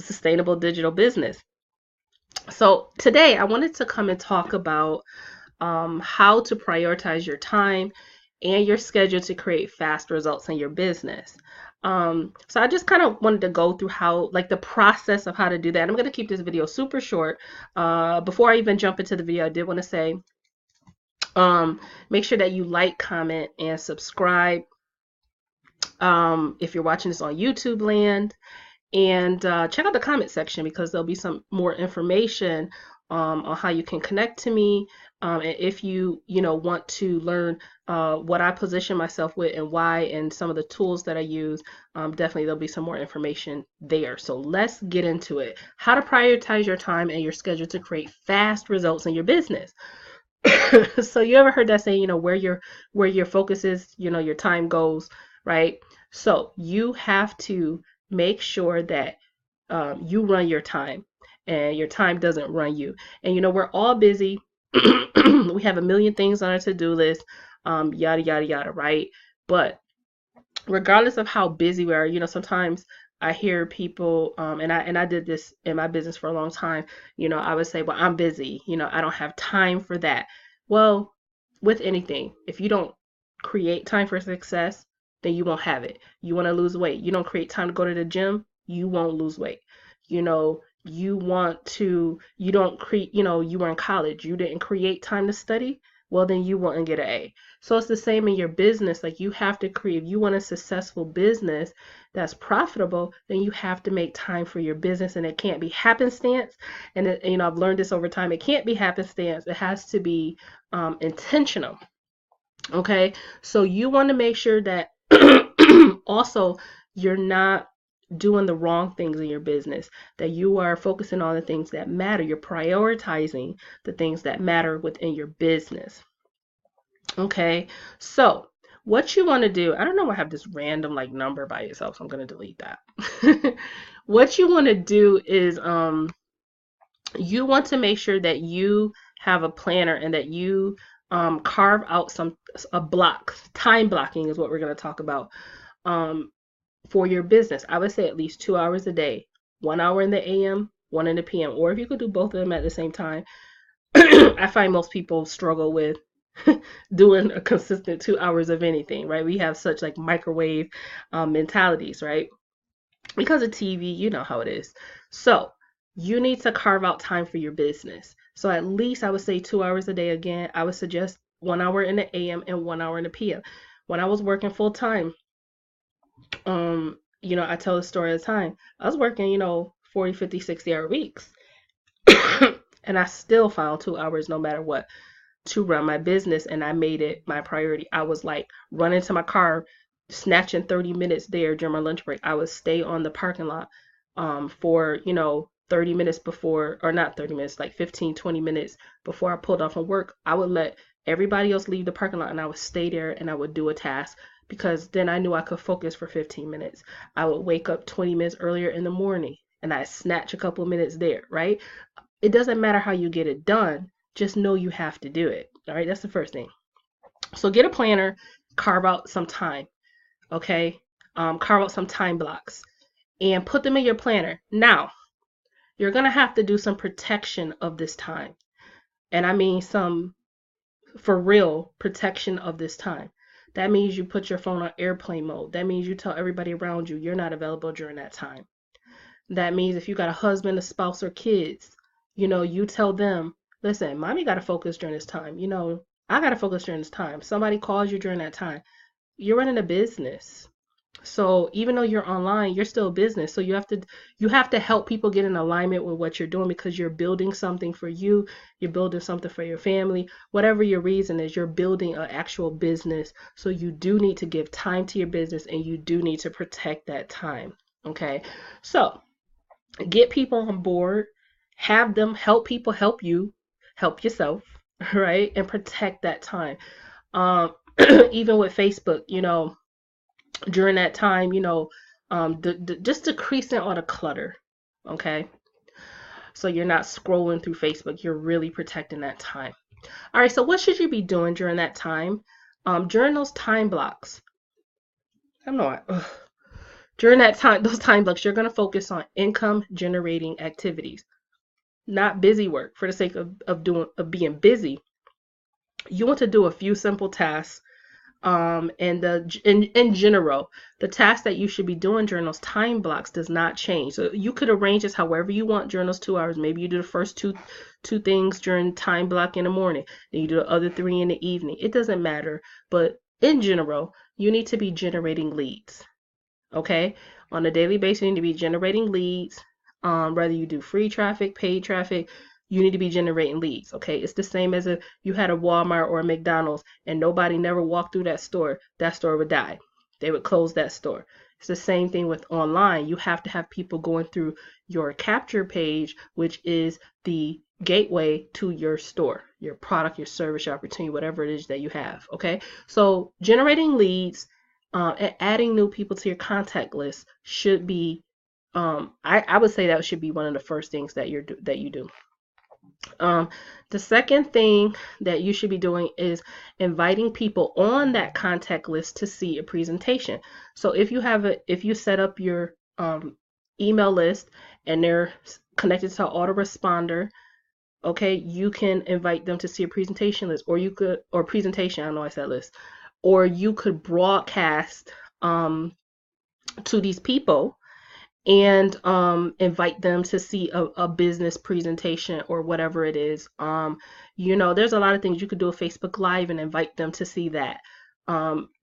sustainable digital business. So today I wanted to come and talk about how to prioritize your time and your schedule to create fast results in your business. So I just kind of wanted to go through how, like, the process of how to do that. I'm going to keep this video super short. Before I even jump into the video, I did want to say, make sure that you like, comment, and subscribe if you're watching this on YouTube land. And check out the comment section, because there'll be some more information on how you can connect to me. And if you want to learn what I position myself with and why, and some of the tools that I use, definitely there'll be some more information there. So let's get into it. How to prioritize your time and your schedule to create fast results in your business. So you ever heard that saying, where your focus is, your time goes, right? So you have to make sure that you run your time and your time doesn't run you. And we're all busy. We have a million things on our to-do list, yada yada yada, right? But regardless of how busy we are, sometimes I hear people, and I did this in my business for a long time. I would say, well, I'm busy. I don't have time for that. Well, with anything, if you don't create time for success, then you won't have it. You want to lose weight. You don't create time to go to the gym, you won't lose weight. You don't create, you were in college, you didn't create time to study, well, then you won't get an A. So it's the same in your business. Like, you have to create, if you want a successful business that's profitable, then you have to make time for your business, and it can't be happenstance. And I've learned this over time. It can't be happenstance. It has to be intentional. Okay, so you want to make sure that also you're not doing the wrong things in your business, that you are focusing on the things that matter. You're prioritizing the things that matter within your business. Okay, so what you want to do, I don't know, I have this random number by itself, so I'm going to delete that. What you want to do is you want to make sure that you have a planner, and that you carve out a block. Time blocking is what we're going to talk about for your business. I would say at least 2 hours a day, 1 hour in the AM, 1 in the PM, or if you could do both of them at the same time. I find most people struggle with doing a consistent 2 hours of anything, right? We have such microwave mentalities, right? Because of TV, you know how it is. So you need to carve out time for your business. So at least I would say 2 hours a day. Again, I would suggest 1 hour in the AM and 1 hour in the PM. When I was working full time, I tell the story all the time. I was working, 40, 50, 60-hour weeks. And I still found 2 hours, no matter what, to run my business. And I made it my priority. I was running to my car, snatching 30 minutes there during my lunch break. I would stay on the parking lot for, 30 minutes before, or not 30 minutes, 15, 20 minutes before I pulled off from work. I would let everybody else leave the parking lot, and I would stay there and I would do a task, because then I knew I could focus for 15 minutes. I would wake up 20 minutes earlier in the morning, and I snatch a couple of minutes there, right? It doesn't matter how you get it done. Just know you have to do it. All right, that's the first thing. So get a planner, carve out some time, okay? Carve out some time blocks and put them in your planner. Now, you're going to have to do some protection of this time. And I mean some for real protection of this time. That means you put your phone on airplane mode. That means you tell everybody around you you're not available during that time. That means if you got a husband, a spouse, or kids, you tell them, listen, mommy got to focus during this time. I got to focus during this time. Somebody calls you during that time. You're running a business. So even though you're online, you're still a business. So you have to help people get in alignment with what you're doing, because you're building something for you. You're building something for your family. Whatever your reason is, you're building an actual business. So you do need to give time to your business, and you do need to protect that time. Okay. So get people on board, have them help people help you, help yourself, right? And protect that time. Even with Facebook, during that time, just decreasing all the clutter, okay? So you're not scrolling through Facebook. You're really protecting that time. All right, so what should you be doing during that time? During those time blocks, I'm not, During that time, those time blocks, you're going to focus on income generating activities, not busy work for the sake of being busy. You want to do a few simple tasks. And in general, the tasks that you should be doing during those time blocks does not change. So you could arrange this however you want during those 2 hours. Maybe you do the first two things during time block in the morning, then you do the other 3 in the evening. It doesn't matter. But in general, you need to be generating leads. Okay, on a daily basis, you need to be generating leads. Whether you do free traffic, paid traffic, you need to be generating leads. Okay, it's the same as if you had a Walmart or a McDonald's and nobody never walked through that store would die. They would close that store. It's the same thing with online. You have to have people going through your capture page, which is the gateway to your store, your product, your service, your opportunity, whatever it is that you have. Okay, so generating leads and adding new people to your contact list should be, I would say that should be one of the first things that you do. The second thing that you should be doing is inviting people on that contact list to see a presentation. So if you set up your email list and they're connected to an autoresponder, okay, you can invite them to see a presentation list, or presentation, I don't know why I said list, or you could broadcast to these people and invite them to see a business presentation or whatever it is. There's a lot of things you could do, a Facebook Live and invite them to see that.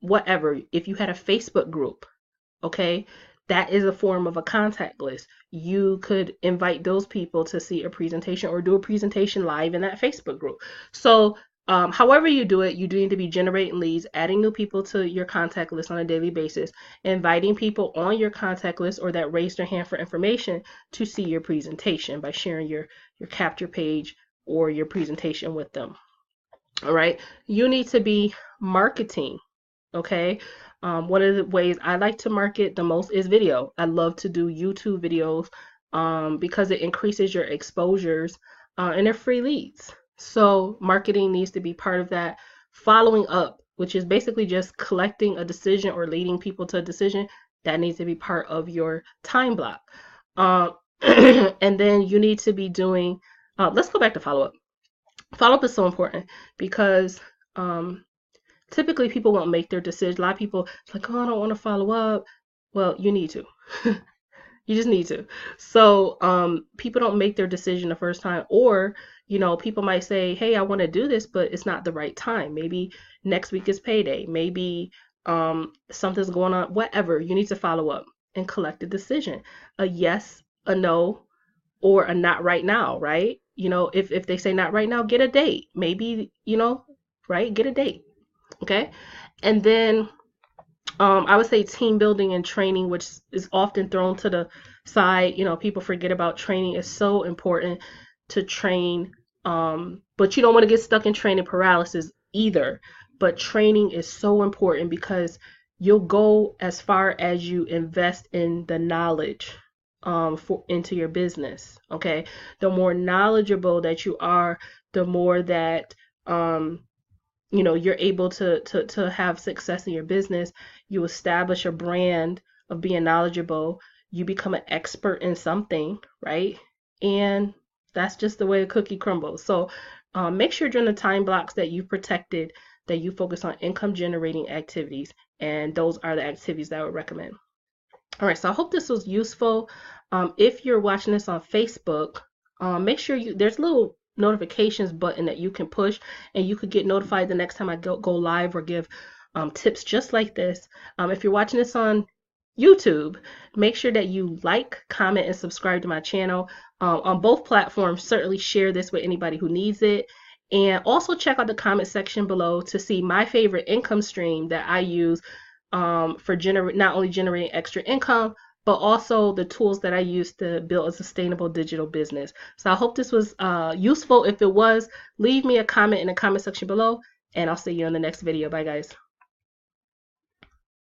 Whatever. If you had a Facebook group, okay, that is a form of a contact list. You could invite those people to see a presentation or do a presentation live in that Facebook group. So however you do it, you do need to be generating leads, adding new people to your contact list on a daily basis, inviting people on your contact list or that raised their hand for information to see your presentation by sharing your capture page or your presentation with them. All right. You need to be marketing. Okay. One of the ways I like to market the most is video. I love to do YouTube videos because it increases your exposures and they're free leads. So marketing needs to be part of that. Following up, which is basically just collecting a decision or leading people to a decision, that needs to be part of your time block. And then you need to be doing, let's go back to follow-up. Follow-up is so important because typically people won't make their decision. A lot of people like, oh, I don't want to follow up. Well, you need to. You just need to. So people don't make their decision the first time, or people might say, hey, I want to do this, but it's not the right time. Maybe next week is payday. Maybe something's going on. Whatever. You need to follow up and collect a decision. A yes, a no, or a not right now, right? If they say not right now, get a date. Maybe, right? Get a date. Okay. And then I would say team building and training, which is often thrown to the side. People forget about training. It's so important to train, but you don't want to get stuck in training paralysis either. But training is so important because you'll go as far as you invest in the knowledge into your business. Okay, the more knowledgeable that you are, the more that you're able to have success in your business. You establish a brand of being knowledgeable. You become an expert in something, right? And that's just the way the cookie crumbles. So make sure during the time blocks that you've protected, that you focus on income generating activities. And those are the activities that I would recommend. All right, so I hope this was useful. If you're watching this on Facebook, make sure there's a little notifications button that you can push, and you could get notified the next time I go live or give tips just like this. If you're watching this on YouTube, make sure that you like, comment, and subscribe to my channel. On both platforms, certainly share this with anybody who needs it. And also check out the comment section below to see my favorite income stream that I use for not only generating extra income, but also the tools that I use to build a sustainable digital business. So I hope this was useful. If it was, leave me a comment in the comment section below, and I'll see you in the next video. Bye, guys.